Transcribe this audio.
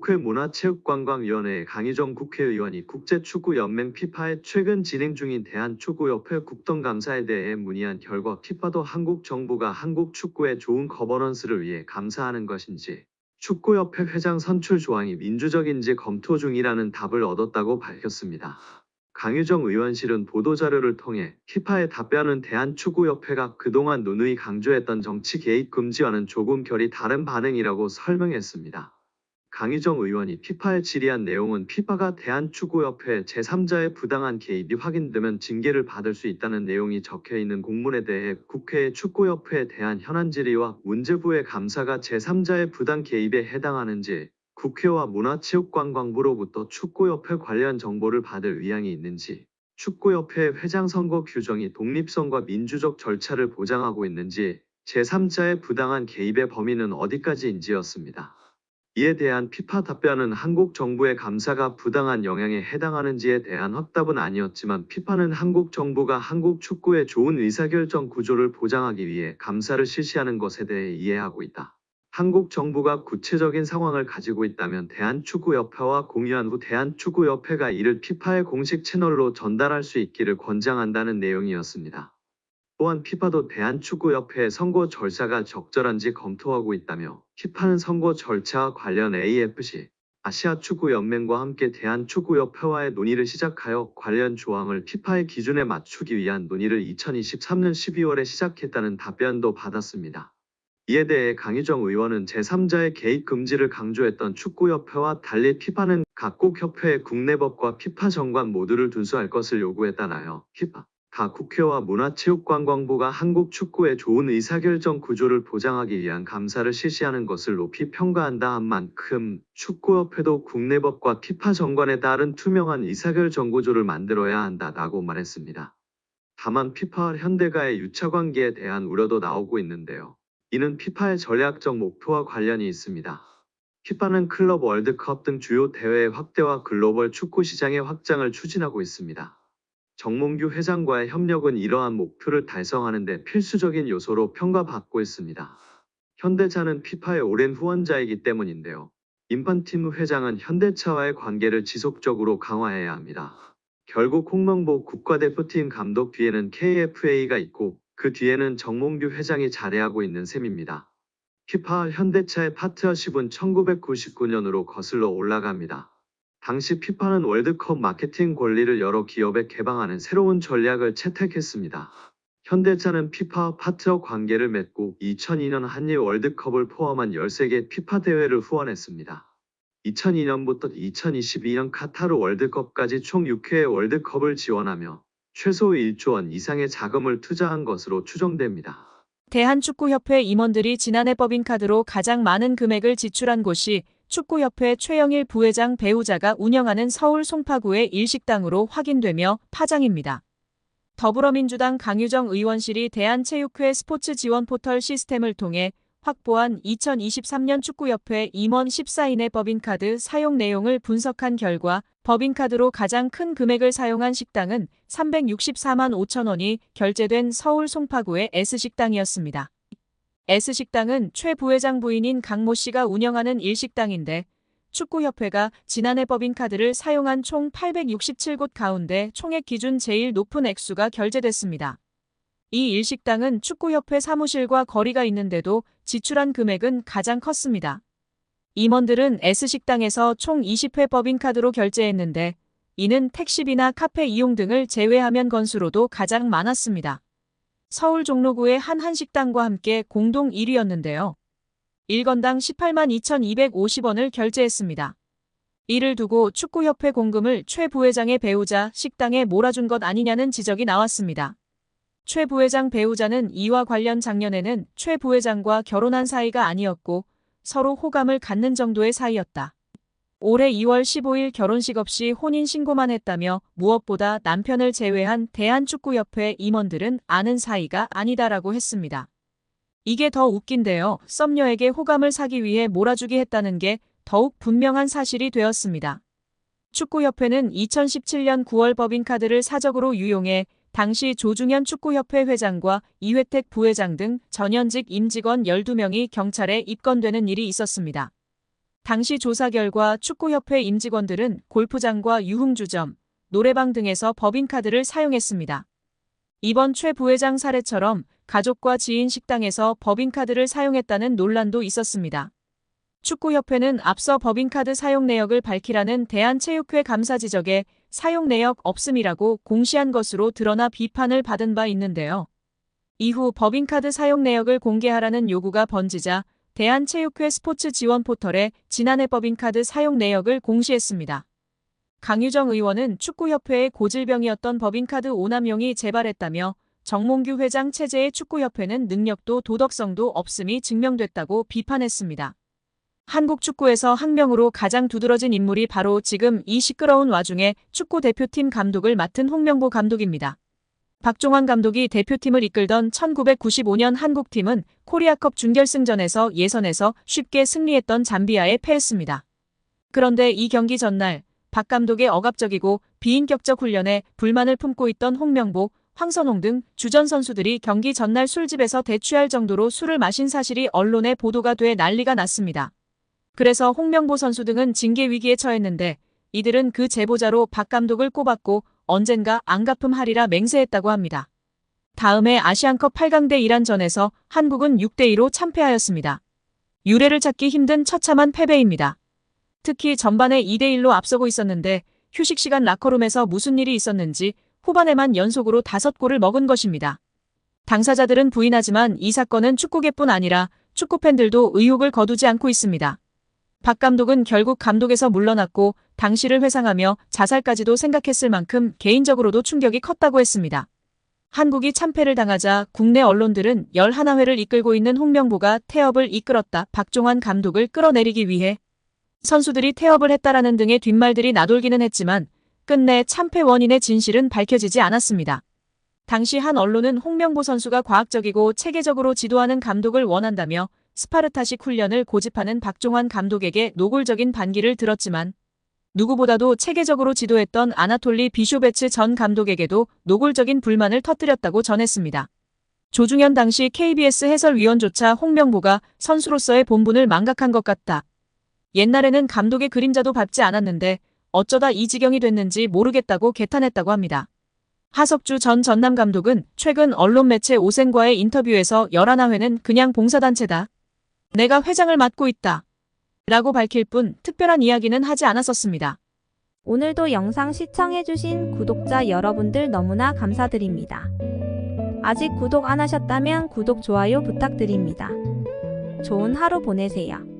국회 문화체육관광위원회 강희정 국회의원이 국제축구연맹 피파에 최근 진행 중인 대한축구협회 국정감사에 대해 문의한 결과 피파도 한국 정부가 한국 축구의 좋은 거버넌스를 위해 감사하는 것인지 축구협회 회장 선출 조항이 민주적인지 검토 중이라는 답을 얻었다고 밝혔습니다. 강유정 의원실은 보도자료를 통해 피파의 답변은 대한축구협회가 그동안 누누이 강조했던 정치 개입 금지와는 조금 결이 다른 반응이라고 설명했습니다. 강유정 의원이 피파에 질의한 내용은 피파가 대한축구협회 제3자의 부당한 개입이 확인되면 징계를 받을 수 있다는 내용이 적혀있는 공문에 대해 국회의 축구협회에 대한 현안 질의와 문제부의 감사가 제3자의 부당 개입에 해당하는지 국회와 문화체육관광부로부터 축구협회 관련 정보를 받을 의향이 있는지 축구협회 회장 선거 규정이 독립성과 민주적 절차를 보장하고 있는지 제3자의 부당한 개입의 범위는 어디까지인지였습니다. 이에 대한 피파 답변은 한국 정부의 감사가 부당한 영향에 해당하는지에 대한 확답은 아니었지만 피파는 한국 정부가 한국 축구의 좋은 의사결정 구조를 보장하기 위해 감사를 실시하는 것에 대해 이해하고 있다. 한국 정부가 구체적인 상황을 가지고 있다면 대한축구협회와 공유한 후 대한축구협회가 이를 피파의 공식 채널로 전달할 수 있기를 권장한다는 내용이었습니다. 또한 피파도 대한축구협회의 선거 절차가 적절한지 검토하고 있다며 피파는 선거 절차와 관련 AFC, 아시아축구연맹과 함께 대한축구협회와의 논의를 시작하여 관련 조항을 피파의 기준에 맞추기 위한 논의를 2023년 12월에 시작했다는 답변도 받았습니다. 이에 대해 강유정 의원은 제3자의 개입 금지를 강조했던 축구협회와 달리 피파는 각국 협회의 국내법과 피파 정관 모두를 준수할 것을 요구했다나요. 피파 각 국회와 문화체육관광부가 한국 축구의 좋은 의사결정 구조를 보장하기 위한 감사를 실시하는 것을 높이 평가한다 한 만큼 축구협회도 국내법과 피파 정관에 따른 투명한 의사결정 구조를 만들어야 한다라고 말했습니다. 다만 피파와 현대가의 유착관계에 대한 우려도 나오고 있는데요. 이는 피파의 전략적 목표와 관련이 있습니다. 피파는 클럽 월드컵 등 주요 대회의 확대와 글로벌 축구 시장의 확장을 추진하고 있습니다. 정몽규 회장과의 협력은 이러한 목표를 달성하는 데 필수적인 요소로 평가받고 있습니다. 현대차는 피파의 오랜 후원자이기 때문인데요. 인판티노 회장은 현대차와의 관계를 지속적으로 강화해야 합니다. 결국 홍명보 국가대표팀 감독 뒤에는 KFA가 있고 그 뒤에는 정몽규 회장이 자리하고 있는 셈입니다. 피파와 현대차의 파트너십은 1999년으로 거슬러 올라갑니다. 당시 피파는 월드컵 마케팅 권리를 여러 기업에 개방하는 새로운 전략을 채택했습니다. 현대차는 피파와 파트너 관계를 맺고 2002년 한일 월드컵을 포함한 13개 피파 대회를 후원했습니다. 2002년부터 2022년 카타르 월드컵까지 총 6회의 월드컵을 지원하며 최소 1조 원 이상의 자금을 투자한 것으로 추정됩니다. 대한축구협회 임원들이 지난해 법인카드로 가장 많은 금액을 지출한 곳이 축구협회 최영일 부회장 배우자가 운영하는 서울 송파구의 일식당으로 확인되며 파장입니다. 더불어민주당 강유정 의원실이 대한체육회 스포츠 지원 포털 시스템을 통해 확보한 2023년 축구협회 임원 14인의 법인카드 사용 내용을 분석한 결과 법인카드로 가장 큰 금액을 사용한 식당은 364만 5천 원이 결제된 서울 송파구의 S식당이었습니다. S식당은 최 부회장 부인인 강모 씨가 운영하는 일식당인데 축구협회가 지난해 법인카드를 사용한 총 867곳 가운데 총액 기준 제일 높은 액수가 결제됐습니다. 이 일식당은 축구협회 사무실과 거리가 있는데도 지출한 금액은 가장 컸습니다. 임원들은 S식당에서 총 20회 법인카드로 결제했는데 이는 택시비나 카페 이용 등을 제외하면 건수로도 가장 많았습니다. 서울 종로구의 한 한식당과 함께 공동 1위였는데요. 1건당 18만 2,250원을 결제했습니다. 이를 두고 축구협회 공금을 최 부회장의 배우자 식당에 몰아준 것 아니냐는 지적이 나왔습니다. 최 부회장 배우자는 이와 관련 작년에는 최 부회장과 결혼한 사이가 아니었고 서로 호감을 갖는 정도의 사이였다. 올해 2월 15일 결혼식 없이 혼인신고만 했다며 무엇보다 남편을 제외한 대한축구협회 임원들은 아는 사이가 아니다라고 했습니다. 이게 더 웃긴데요. 썸녀에게 호감을 사기 위해 몰아주기 했다는 게 더욱 분명한 사실이 되었습니다. 축구협회는 2017년 9월 법인카드를 사적으로 유용해 당시 조중현 축구협회 회장과 이회택 부회장 등 전현직 임직원 12명이 경찰에 입건되는 일이 있었습니다. 당시 조사 결과 축구협회 임직원들은 골프장과 유흥주점, 노래방 등에서 법인카드를 사용했습니다. 이번 최 부회장 사례처럼 가족과 지인 식당에서 법인카드를 사용했다는 논란도 있었습니다. 축구협회는 앞서 법인카드 사용 내역을 밝히라는 대한체육회 감사 지적에 사용 내역 없음이라고 공시한 것으로 드러나 비판을 받은 바 있는데요. 이후 법인카드 사용 내역을 공개하라는 요구가 번지자 대한체육회 스포츠 지원 포털에 지난해 법인카드 사용 내역을 공시했습니다. 강유정 의원은 축구협회의 고질병이었던 법인카드 오남용이 재발했다며 정몽규 회장 체제의 축구협회는 능력도 도덕성도 없음이 증명됐다고 비판했습니다. 한국 축구에서 학명으로 가장 두드러진 인물이 바로 지금 이 시끄러운 와중에 축구 대표팀 감독을 맡은 홍명보 감독입니다. 박종환 감독이 대표팀을 이끌던 1995년 한국팀은 코리아컵 준결승전에서 예선에서 쉽게 승리했던 잠비아에 패했습니다. 그런데 이 경기 전날 박 감독의 억압적이고 비인격적 훈련에 불만을 품고 있던 홍명보, 황선홍 등 주전 선수들이 경기 전날 술집에서 대취할 정도로 술을 마신 사실이 언론에 보도가 돼 난리가 났습니다. 그래서 홍명보 선수 등은 징계 위기에 처했는데 이들은 그 제보자로 박 감독을 꼽았고 언젠가 안갚음하리라 맹세했다고 합니다. 다음해 아시안컵 8강대 이란전에서 한국은 6대2로 참패하였습니다. 유례를 찾기 힘든 처참한 패배입니다. 특히 전반에 2대1로 앞서고 있었는데 휴식 시간 라커룸에서 무슨 일이 있었는지 후반에만 연속으로 5골을 먹은 것입니다. 당사자들은 부인하지만 이 사건은 축구계뿐 아니라 축구팬들도 의혹을 거두지 않고 있습니다. 박 감독은 결국 감독에서 물러났고 당시를 회상하며 자살까지도 생각했을 만큼 개인적으로도 충격이 컸다고 했습니다. 한국이 참패를 당하자 국내 언론들은 11회를 이끌고 있는 홍명보가 태업을 이끌었다. 박종환 감독을 끌어내리기 위해 선수들이 태업을 했다라는 등의 뒷말들이 나돌기는 했지만 끝내 참패 원인의 진실은 밝혀지지 않았습니다. 당시 한 언론은 홍명보 선수가 과학적이고 체계적으로 지도하는 감독을 원한다며 스파르타식 훈련을 고집하는 박종환 감독에게 노골적인 반기를 들었지만 누구보다도 체계적으로 지도했던 아나톨리 비쇼베츠 전 감독에게도 노골적인 불만을 터뜨렸다고 전했습니다. 조중현 당시 KBS 해설위원조차 홍명보가 선수로서의 본분을 망각한 것 같다. 옛날에는 감독의 그림자도 밟지 않았는데 어쩌다 이 지경이 됐는지 모르겠다고 개탄했다고 합니다. 하석주 전 전남 감독은 최근 언론 매체 오센과의 인터뷰에서 11회는 그냥 봉사단체다. 내가 회장을 맡고 있다. 라고 밝힐 뿐 특별한 이야기는 하지 않았었습니다. 오늘도 영상 시청해주신 구독자 여러분들 너무나 감사드립니다. 아직 구독 안 하셨다면 구독, 좋아요 부탁드립니다. 좋은 하루 보내세요.